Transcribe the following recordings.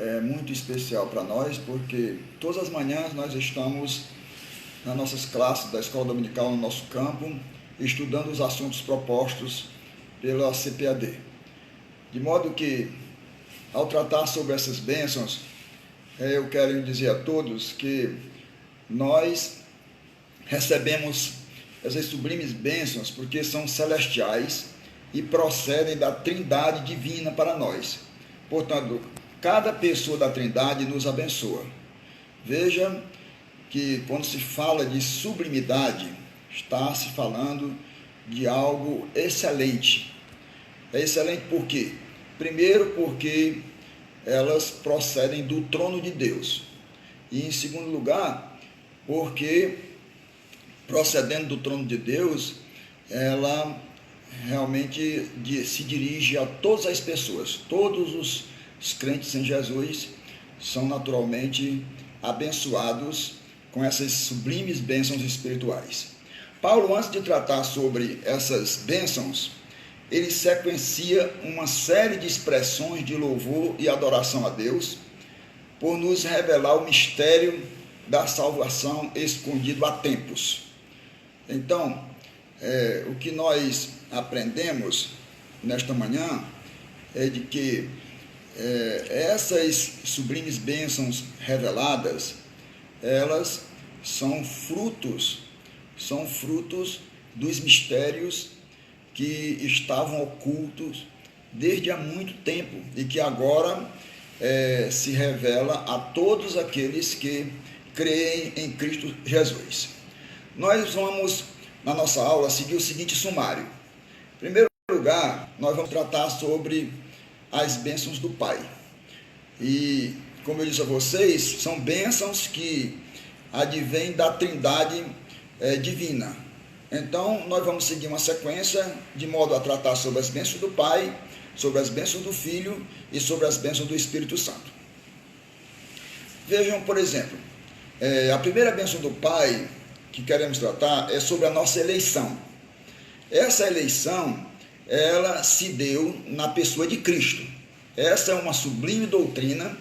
é muito especial para nós, porque todas as manhãs nós estamos nas nossas classes da Escola Dominical no nosso campo, estudando os assuntos propostos pela CPAD. De modo que, ao tratar sobre essas bênçãos, eu quero dizer a todos que nós recebemos essas sublimes bênçãos porque são celestiais e procedem da Trindade divina para nós. Portanto, cada pessoa da Trindade nos abençoa. Veja que quando se fala de sublimidade, está se falando de algo excelente. É excelente por quê? Primeiro, porque elas procedem do trono de Deus. E em segundo lugar, porque procedendo do trono de Deus, ela realmente se dirige a todas as pessoas. Todos os crentes em Jesus são naturalmente abençoados com essas sublimes bênçãos espirituais. Paulo, antes de tratar sobre essas bênçãos, ele sequencia uma série de expressões de louvor e adoração a Deus, por nos revelar o mistério da salvação escondido há tempos. Então, o que nós aprendemos nesta manhã é de que essas sublimes bênçãos reveladas, elas são frutos dos mistérios que estavam ocultos desde há muito tempo e que agora se revela a todos aqueles que creem em Cristo Jesus. Nós vamos, na nossa aula, seguir o seguinte sumário. Em primeiro lugar, nós vamos tratar sobre as bênçãos do Pai. E, como eu disse a vocês, são bênçãos que advêm da Trindade divina. Então, nós vamos seguir uma sequência de modo a tratar sobre as bênçãos do Pai, sobre as bênçãos do Filho e sobre as bênçãos do Espírito Santo. Vejam, por exemplo, a primeira bênção do Pai que queremos tratar é sobre a nossa eleição. Essa eleição, ela se deu na pessoa de Cristo. Essa é uma sublime doutrina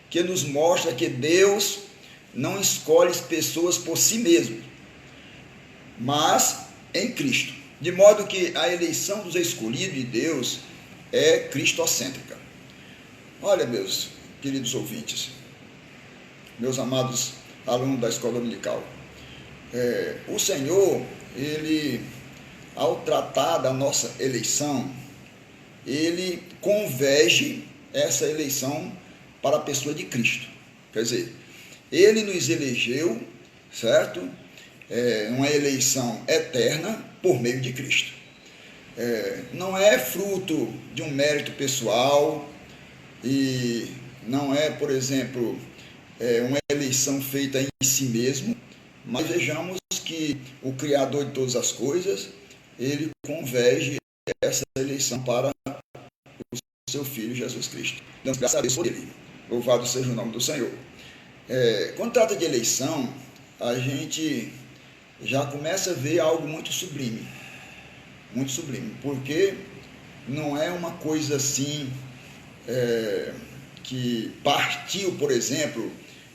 que nos mostra que Deus não escolhe pessoas por si mesmo, mas em Cristo. De modo que a eleição dos escolhidos de Deus é cristocêntrica. Olha, meus queridos ouvintes, meus amados alunos da Escola Dominical, o Senhor, ele, ao tratar da nossa eleição, ele converge essa eleição para a pessoa de Cristo. Quer dizer, ele nos elegeu, certo? Uma eleição eterna por meio de Cristo. Não é fruto de um mérito pessoal e não é, por exemplo, uma eleição feita em si mesmo, mas vejamos que o Criador de todas as coisas, ele converge essa eleição para o seu Filho Jesus Cristo. Damos graças a Deus por ele. Louvado seja o nome do Senhor. Quando trata de eleição, a gente já começa a ver algo muito sublime, porque não é uma coisa assim que partiu, por exemplo,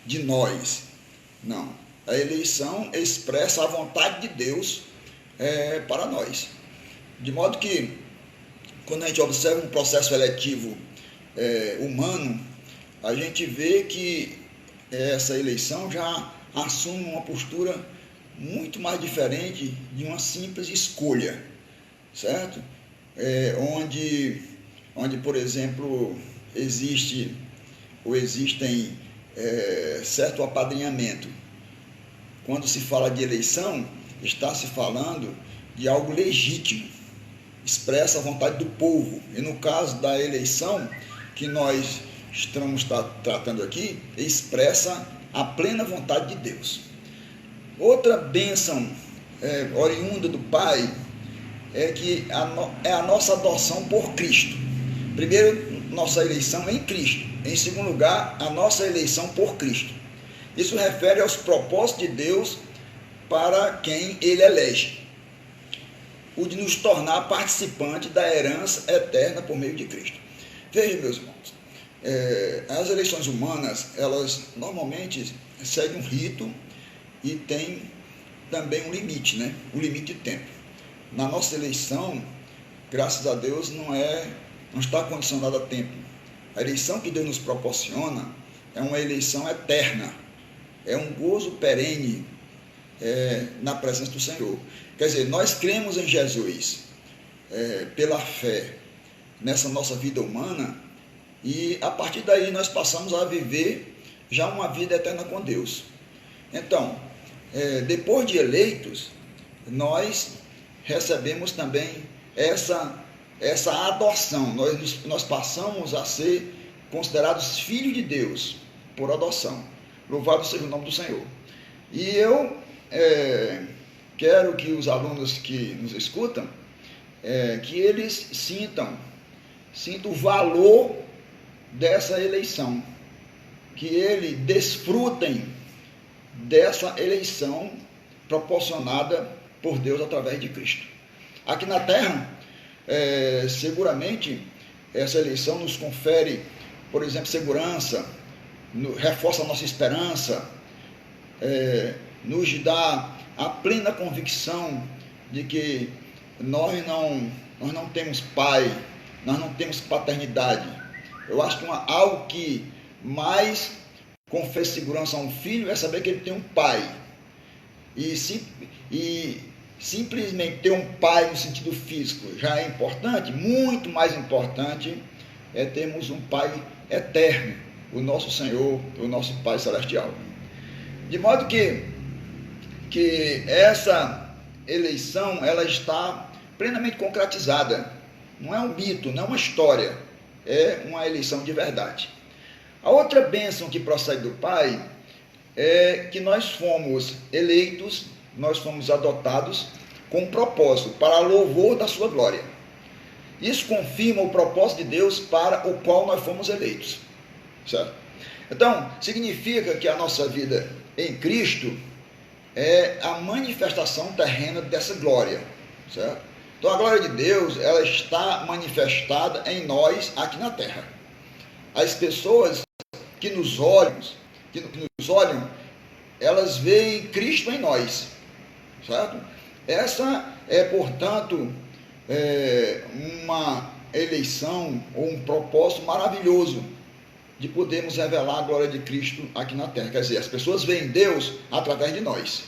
de nós. Não. A eleição expressa a vontade de Deus para nós. De modo que, quando a gente observa um processo eletivo humano, a gente vê que essa eleição já assume uma postura muito mais diferente de uma simples escolha, certo? Onde, por exemplo, existem certo apadrinhamento. Quando se fala de eleição, está se falando de algo legítimo, expressa a vontade do povo. E no caso da eleição que nós estamos tratando aqui, expressa a plena vontade de Deus. Outra bênção oriunda do Pai é que é a nossa adoção por Cristo. Primeiro, nossa eleição em Cristo. Em segundo lugar, a nossa eleição por Cristo. Isso refere aos propósitos de Deus para quem Ele elege. O de nos tornar participante da herança eterna por meio de Cristo. Veja, meus irmãos, as eleições humanas, elas normalmente seguem um rito e tem também um limite, né? Um limite de tempo. Na nossa eleição, graças a Deus, não está condicionada a tempo. A eleição que Deus nos proporciona é uma eleição eterna, é um gozo perene na presença do Senhor. Quer dizer, nós cremos em Jesus pela fé nessa nossa vida humana e a partir daí nós passamos a viver já uma vida eterna com Deus. Então, depois de eleitos, nós recebemos também essa adoção, nós passamos a ser considerados filhos de Deus por adoção. Louvado seja o nome do Senhor. E eu quero que os alunos que nos escutam, que eles sintam o valor dessa eleição, que eles desfrutem dessa eleição proporcionada por Deus através de Cristo. Aqui na Terra, seguramente, essa eleição nos confere, por exemplo, segurança, reforça a nossa esperança, nos dá a plena convicção de que nós não temos pai, nós não temos paternidade. Eu acho que algo que mais confere segurança a um filho é saber que ele tem um pai. E simplesmente ter um pai no sentido físico já é importante. Muito mais importante é termos um pai eterno, o nosso Senhor, o nosso Pai Celestial. De modo que essa eleição ela está plenamente concretizada. Não é um mito, não é uma história, é uma eleição de verdade. A outra bênção que procede do Pai é que nós fomos eleitos, nós fomos adotados com um propósito, para louvor da sua glória. Isso confirma o propósito de Deus para o qual nós fomos eleitos. Certo? Então, significa que a nossa vida em Cristo é a manifestação terrena dessa glória. Certo? Então, a glória de Deus, ela está manifestada em nós aqui na terra. As pessoas que nos olham, elas veem Cristo em nós. Certo? Essa é, portanto, uma eleição ou um propósito maravilhoso de podermos revelar a glória de Cristo aqui na terra. Quer dizer, as pessoas veem Deus através de nós.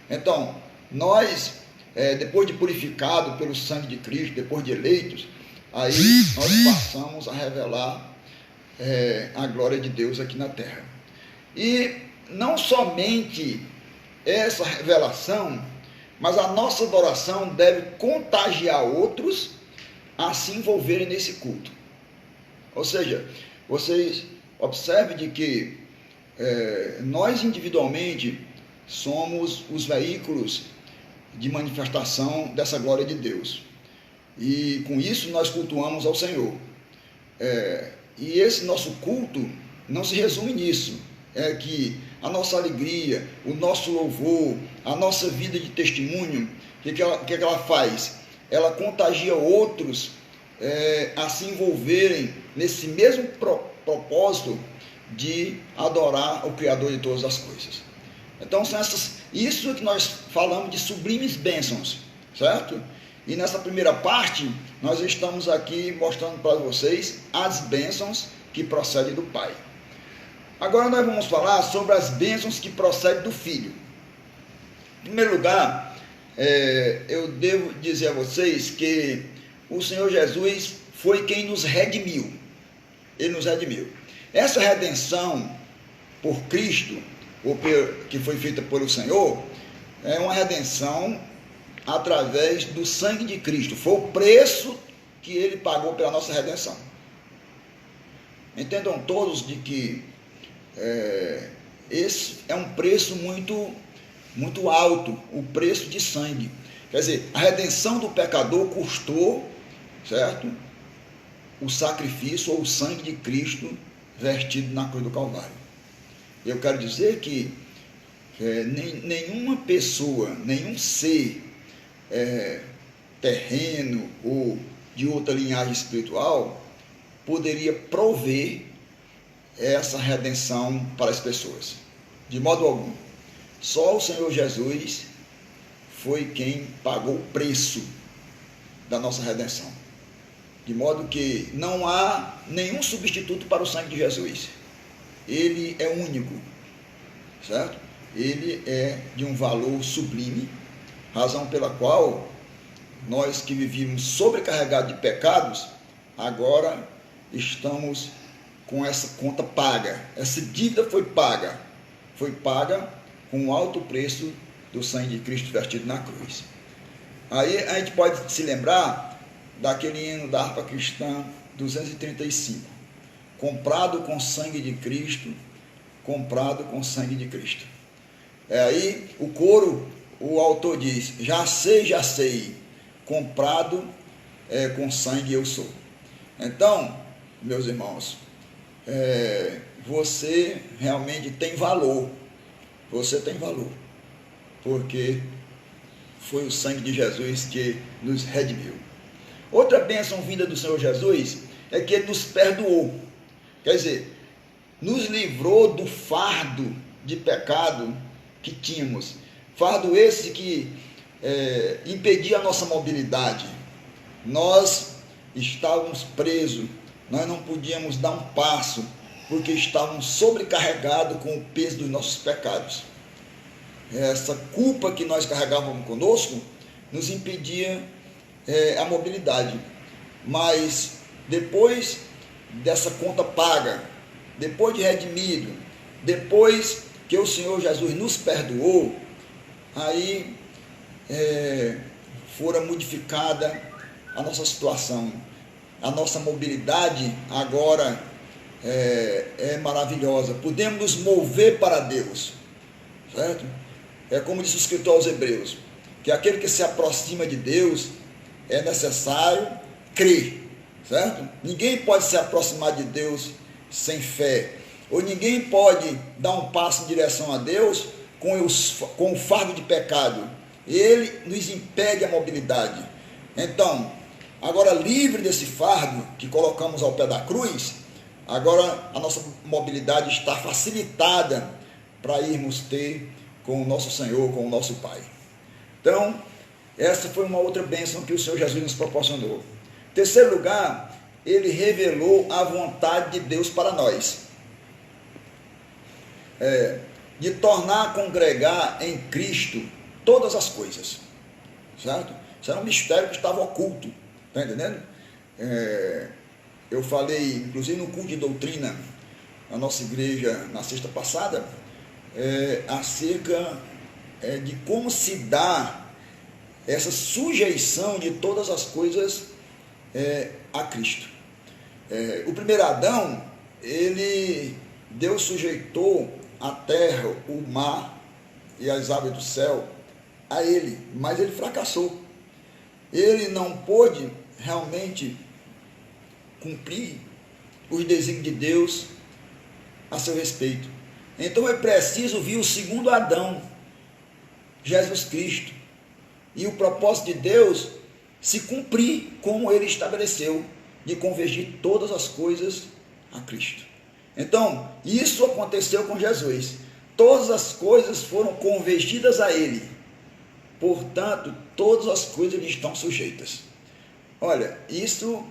Então, nós, depois de purificado pelo sangue de Cristo, depois de eleitos, aí nós passamos a revelar a glória de Deus aqui na terra. E não somente essa revelação, mas a nossa adoração deve contagiar outros a se envolverem nesse culto. Ou seja, vocês observem de que nós individualmente somos os veículos de manifestação dessa glória de Deus. E com isso nós cultuamos ao Senhor. E esse nosso culto não se resume nisso. É que a nossa alegria, o nosso louvor, a nossa vida de testemunho, o que ela faz? Ela contagia outros a se envolverem nesse mesmo propósito de adorar o Criador de todas as coisas. Então, são isso que nós falamos de sublimes bênçãos, certo? E nessa primeira parte, nós estamos aqui mostrando para vocês as bênçãos que procedem do Pai. Agora nós vamos falar sobre as bênçãos que procedem do Filho. Em primeiro lugar, eu devo dizer a vocês que o Senhor Jesus foi quem nos redimiu. Ele nos redimiu. Essa redenção por Cristo, que foi feita pelo Senhor, é uma redenção através do sangue de Cristo. Foi o preço que Ele pagou pela nossa redenção. Entendam todos de que esse é um preço muito alto, o preço de sangue. Quer dizer, a redenção do pecador custou, certo? O sacrifício ou o sangue de Cristo vertido na cruz do Calvário. Eu quero dizer que nenhuma pessoa, nenhum ser terreno ou de outra linhagem espiritual poderia prover essa redenção para as pessoas. De modo algum. Só o Senhor Jesus foi quem pagou o preço da nossa redenção. De modo que não há nenhum substituto para o sangue de Jesus. Ele é único, certo? Ele é de um valor sublime, razão pela qual nós que vivíamos sobrecarregados de pecados, agora estamos com essa conta paga. Essa dívida foi paga com o alto preço do sangue de Cristo vertido na cruz. Aí a gente pode se lembrar daquele hino da harpa cristã 235, comprado com sangue de Cristo, comprado com sangue de Cristo. Aí o coro, o autor diz, já sei, comprado com sangue eu sou. Então, meus irmãos, você realmente tem valor, porque foi o sangue de Jesus que nos redimiu. Outra bênção vinda do Senhor Jesus é que Ele nos perdoou, quer dizer, nos livrou do fardo de pecado que tínhamos, fardo esse que impedia a nossa mobilidade. Nós estávamos presos, nós não podíamos dar um passo, porque estávamos sobrecarregados com o peso dos nossos pecados. Essa culpa que nós carregávamos conosco nos impedia a mobilidade. Mas depois dessa conta paga, depois de redimido, depois que o Senhor Jesus nos perdoou, aí fora modificada a nossa situação. A nossa mobilidade agora é maravilhosa. Podemos nos mover para Deus, certo? É como disse o escritor aos Hebreus, que aquele que se aproxima de Deus é necessário crer, certo? Ninguém pode se aproximar de Deus sem fé, ou ninguém pode dar um passo em direção a Deus com o fardo de pecado. Ele nos impede a mobilidade. Então, agora livre desse fardo que colocamos ao pé da cruz, agora a nossa mobilidade está facilitada para irmos ter com o nosso Senhor, com o nosso Pai. Então, essa foi uma outra bênção que o Senhor Jesus nos proporcionou. Em terceiro lugar, Ele revelou a vontade de Deus para nós. De tornar a congregar em Cristo todas as coisas, certo? Isso era um mistério que estava oculto, está entendendo? Eu falei, inclusive no culto de doutrina, na nossa igreja, na sexta passada, acerca de como se dá essa sujeição de todas as coisas a Cristo. O primeiro Adão, Deus sujeitou a terra, o mar e as aves do céu a ele, mas ele fracassou. Ele não pôde realmente cumprir os desígnios de Deus a seu respeito. Então é preciso vir o segundo Adão, Jesus Cristo, e o propósito de Deus se cumprir como ele estabeleceu, de convergir todas as coisas a Cristo. Então, isso aconteceu com Jesus. Todas as coisas foram convergidas a ele. Portanto, todas as coisas lhe estão sujeitas. Olha, isso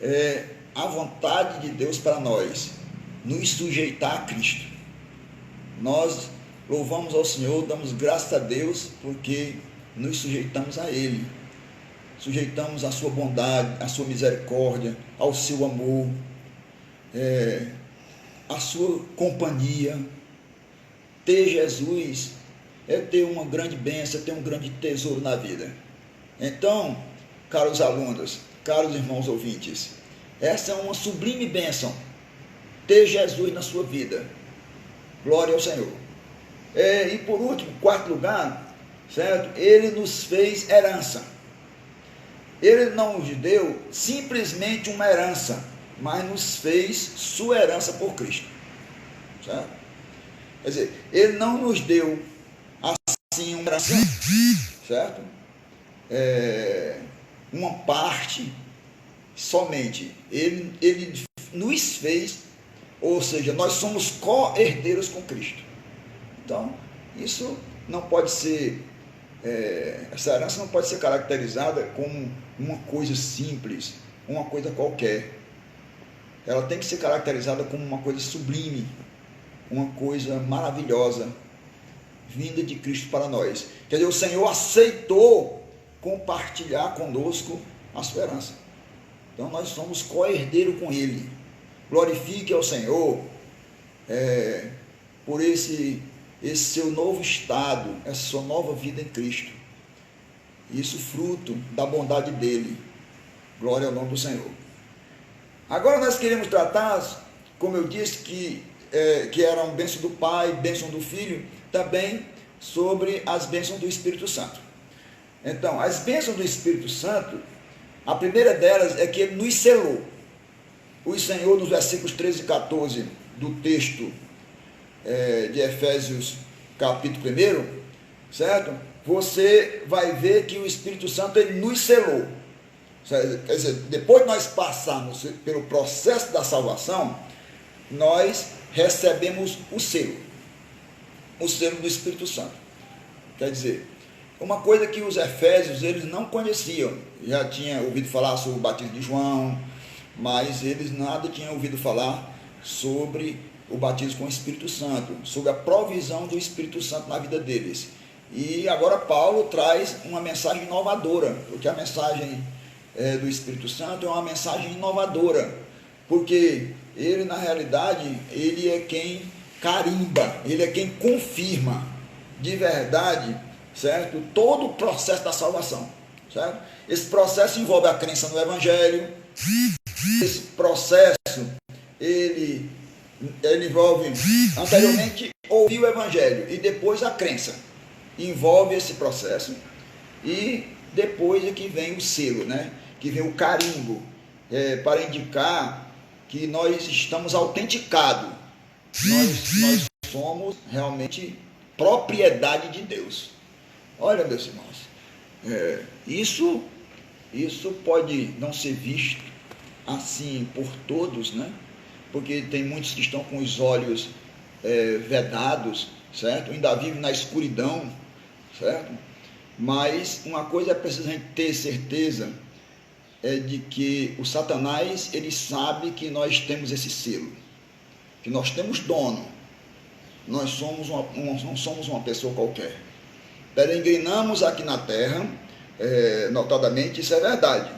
é a vontade de Deus para nós, nos sujeitar a Cristo. Nós louvamos ao Senhor, damos graças a Deus, porque nos sujeitamos a Ele. Sujeitamos à sua bondade, à sua misericórdia, ao seu amor, à sua companhia. Ter Jesus é ter uma grande bênção, é ter um grande tesouro na vida. Então, caros alunos, caros irmãos ouvintes, essa é uma sublime bênção, ter Jesus na sua vida. Glória ao Senhor. E por último, quarto lugar, certo? Ele nos fez herança. Ele não nos deu simplesmente uma herança, mas nos fez sua herança por Cristo, certo? Quer dizer, Ele não nos deu assim uma herança, certo? Uma parte somente. Ele nos fez Ou seja, nós somos co-herdeiros com Cristo. Então, isso não pode ser, essa herança não pode ser caracterizada como uma coisa simples, uma coisa qualquer. Ela tem que ser caracterizada como uma coisa sublime, uma coisa maravilhosa, vinda de Cristo para nós. Quer dizer, o Senhor aceitou compartilhar conosco a sua herança. Então nós somos co-herdeiros com Ele. Glorifique ao Senhor por esse seu novo estado, essa sua nova vida em Cristo. Isso fruto da bondade dEle. Glória ao nome do Senhor. Agora nós queremos tratar, como eu disse, que eram bênção do Pai, bênção do Filho, também sobre as bênçãos do Espírito Santo. Então, as bênçãos do Espírito Santo, a primeira delas é que Ele nos selou. O Senhor, nos versículos 13 e 14 do texto de Efésios, capítulo 1, certo? Você vai ver que o Espírito Santo, Ele nos selou. Quer dizer, depois de nós passarmos pelo processo da salvação, nós recebemos o selo do Espírito Santo. Quer dizer, uma coisa que os efésios eles não conheciam, já tinham ouvido falar sobre o batismo de João, mas eles nada tinham ouvido falar sobre o batismo com o Espírito Santo, sobre a provisão do Espírito Santo na vida deles. E agora Paulo traz uma mensagem inovadora, porque a mensagem do Espírito Santo é uma mensagem inovadora, porque ele, na realidade, ele é quem carimba, ele é quem confirma de verdade, certo? Todo o processo da salvação, certo? Esse processo envolve a crença no Evangelho, esse processo, ele envolve, anteriormente, ouvir o Evangelho e depois a crença, envolve esse processo, e depois é que vem o selo, né? Que vem o carimbo, para indicar que nós estamos autenticados, nós somos realmente propriedade de Deus. Olha, meus irmãos, isso pode não ser visto assim por todos, né? Porque tem muitos que estão com os olhos vedados, certo? Ainda vivem na escuridão, certo? Mas uma coisa é preciso a gente ter certeza, de que o Satanás, ele sabe que nós temos esse selo, que nós temos dono, nós somos não somos uma pessoa qualquer. Peregrinamos aqui na terra, notadamente, isso é verdade,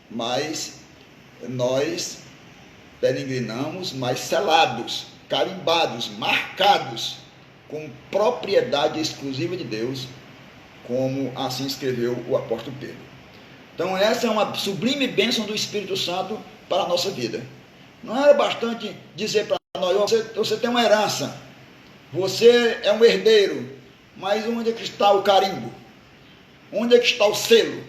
mas nós peregrinamos, mas selados, carimbados, marcados, com propriedade exclusiva de Deus, como assim escreveu o apóstolo Pedro. Então essa é uma sublime bênção do Espírito Santo para a nossa vida. Não era bastante dizer para nós, você tem uma herança, você é um herdeiro, mas onde é que está o carimbo? Onde é que está o selo?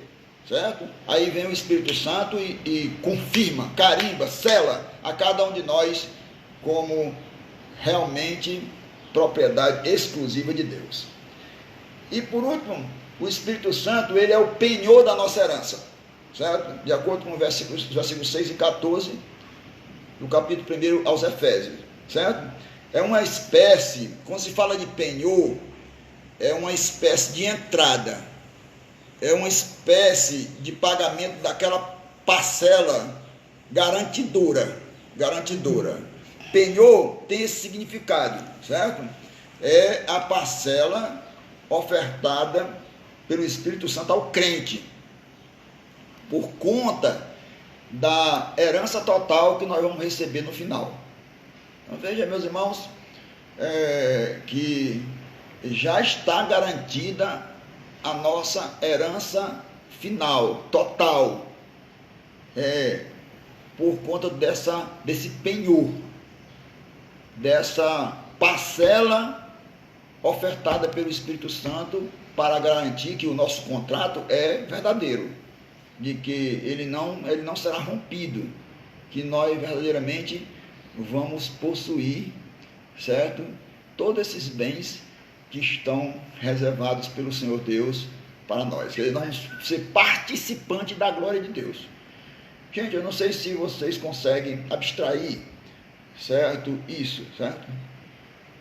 Certo? Aí vem o Espírito Santo e confirma, carimba, sela a cada um de nós como realmente propriedade exclusiva de Deus. E por último, o Espírito Santo, ele é o penhor da nossa herança, certo? De acordo com os versículos 6 e 14 do capítulo 1 aos Efésios, certo? É uma espécie, quando se fala de penhor, é uma espécie de entrada, é uma espécie de pagamento daquela parcela garantidora. Penhor tem esse significado, certo? É a parcela ofertada pelo Espírito Santo ao crente, por conta da herança total que nós vamos receber no final. Então veja, meus irmãos, que já está garantida a nossa herança final, total, por conta desse penhor, dessa parcela ofertada pelo Espírito Santo, para garantir que o nosso contrato é verdadeiro, de que ele não será rompido, que nós verdadeiramente vamos possuir, certo? Todos esses bens que estão reservados pelo Senhor Deus para nós. Nós vamos ser participante da glória de Deus. Gente, eu não sei se vocês conseguem abstrair certo? Isso, certo?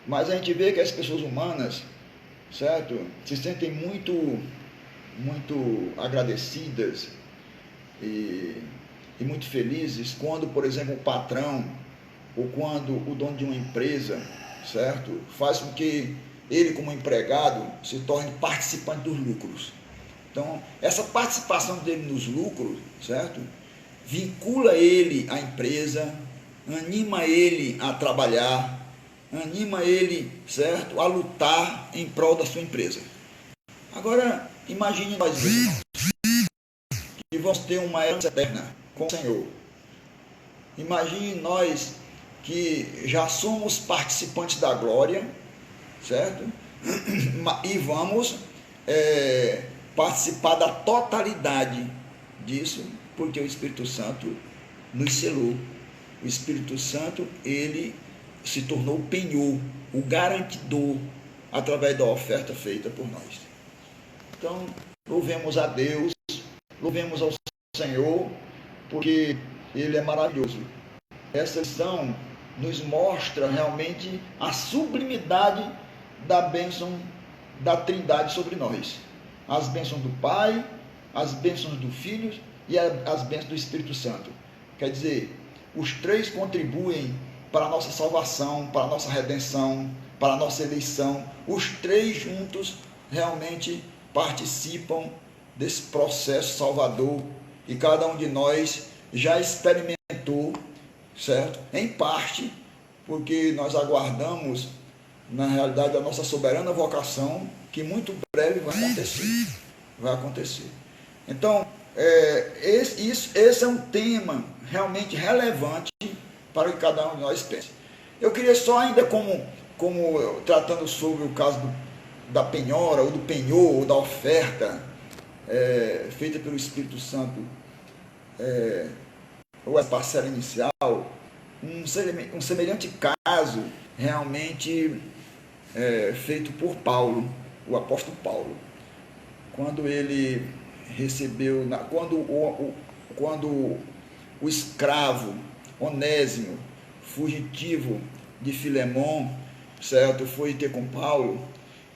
Mas a gente vê que as pessoas humanas, certo? Se sentem muito agradecidas e, e muito felizes quando, por exemplo, o patrão ou quando o dono de uma empresa, certo? Faz com que ele, como empregado, se torne participante dos lucros. Então, essa participação dele nos lucros, certo? Vincula ele à empresa, anima ele a trabalhar, anima ele, certo? A lutar em prol da sua empresa. Agora, imagine nós que vamos ter uma herança eterna com o Senhor. Imagine nós que já somos participantes da glória, certo? E vamos participar da totalidade disso, porque o Espírito Santo nos selou. O Espírito Santo, ele se tornou o penhor, o garantidor, através da oferta feita por nós. Então, louvemos a Deus, louvemos ao Senhor, porque Ele é maravilhoso. Essa lição nos mostra realmente a sublimidade da bênção da Trindade sobre nós. As bênçãos do Pai, as bênçãos do Filho e as bênçãos do Espírito Santo. Quer dizer, os três contribuem para a nossa salvação, para a nossa redenção, para a nossa eleição. Os três juntos realmente participam desse processo salvador e cada um de nós já experimentou, certo? Em parte, porque nós aguardamos, na realidade, a nossa soberana vocação, que muito breve vai acontecer. Vai acontecer. Então, esse é um tema realmente relevante para que cada um de nós pense. Eu queria só ainda como tratando sobre o caso da penhora, ou do penhor, ou da oferta feita pelo Espírito Santo, ou a parcela inicial, um semelhante caso realmente feito por Paulo, o apóstolo Paulo, quando ele recebeu, quando o escravo Onésimo, fugitivo de Filemon, certo, foi ter com Paulo,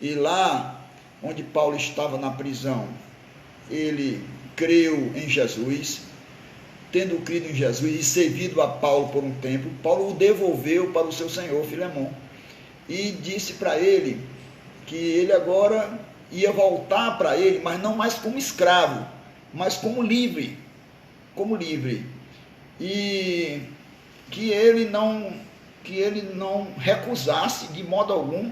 e lá onde Paulo estava na prisão, ele creu em Jesus. Tendo crido em Jesus e servido a Paulo por um tempo, Paulo o devolveu para o seu senhor Filemon e disse para ele que ele agora ia voltar para ele, mas não mais como escravo, mas como livre, e que ele não recusasse de modo algum,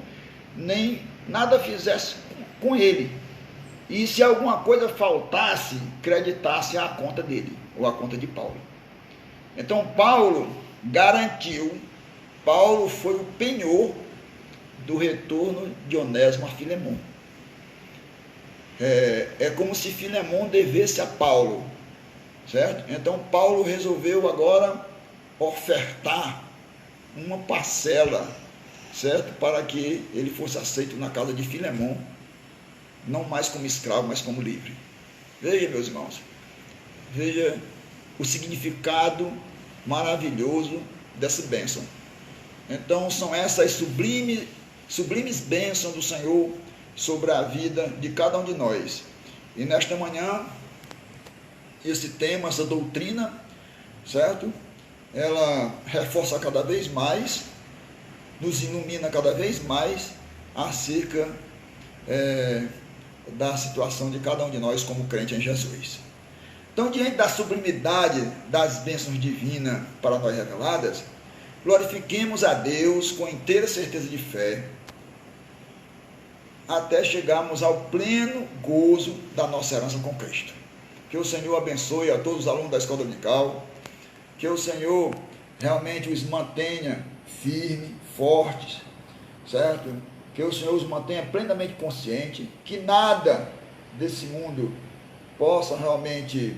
nem nada fizesse com ele, e se alguma coisa faltasse, creditasse à conta dele, ou à conta de Paulo. Então Paulo garantiu, Paulo foi o penhor do retorno de Onésimo a Filemon. É como se Filemon devesse a Paulo, certo? Então Paulo resolveu agora ofertar uma parcela, certo? Para que ele fosse aceito na casa de Filemon, não mais como escravo, mas como livre. Veja, meus irmãos, veja o significado maravilhoso dessa bênção. Então são essas sublimes bênçãos do Senhor sobre a vida de cada um de nós. E nesta manhã, esse tema, essa doutrina, certo? Ela reforça cada vez mais, nos ilumina cada vez mais acerca da situação de cada um de nós como crente em Jesus. Então, diante da sublimidade das bênçãos divinas para nós reveladas, glorifiquemos a Deus com inteira certeza de fé, até chegarmos ao pleno gozo da nossa herança com Cristo. Que o Senhor abençoe a todos os alunos da escola dominical, que o Senhor realmente os mantenha firmes, fortes, certo? Que o Senhor os mantenha plenamente conscientes, que nada desse mundo possa realmente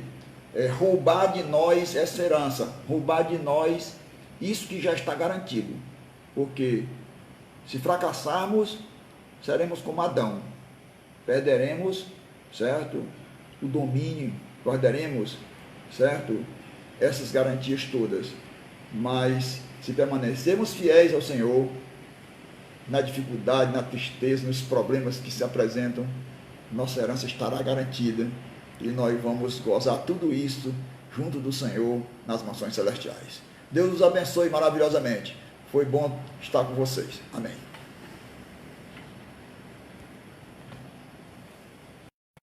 roubar de nós essa herança, roubar de nós isso que já está garantido, porque se fracassarmos, seremos como Adão, perderemos, certo, o domínio, perderemos, certo, essas garantias todas, mas Se permanecermos fiéis ao Senhor, na dificuldade, na tristeza, nos problemas que se apresentam, nossa herança estará garantida e nós vamos gozar tudo isso junto do Senhor nas mansões celestiais. Deus os abençoe maravilhosamente. Foi bom estar com vocês. Amém.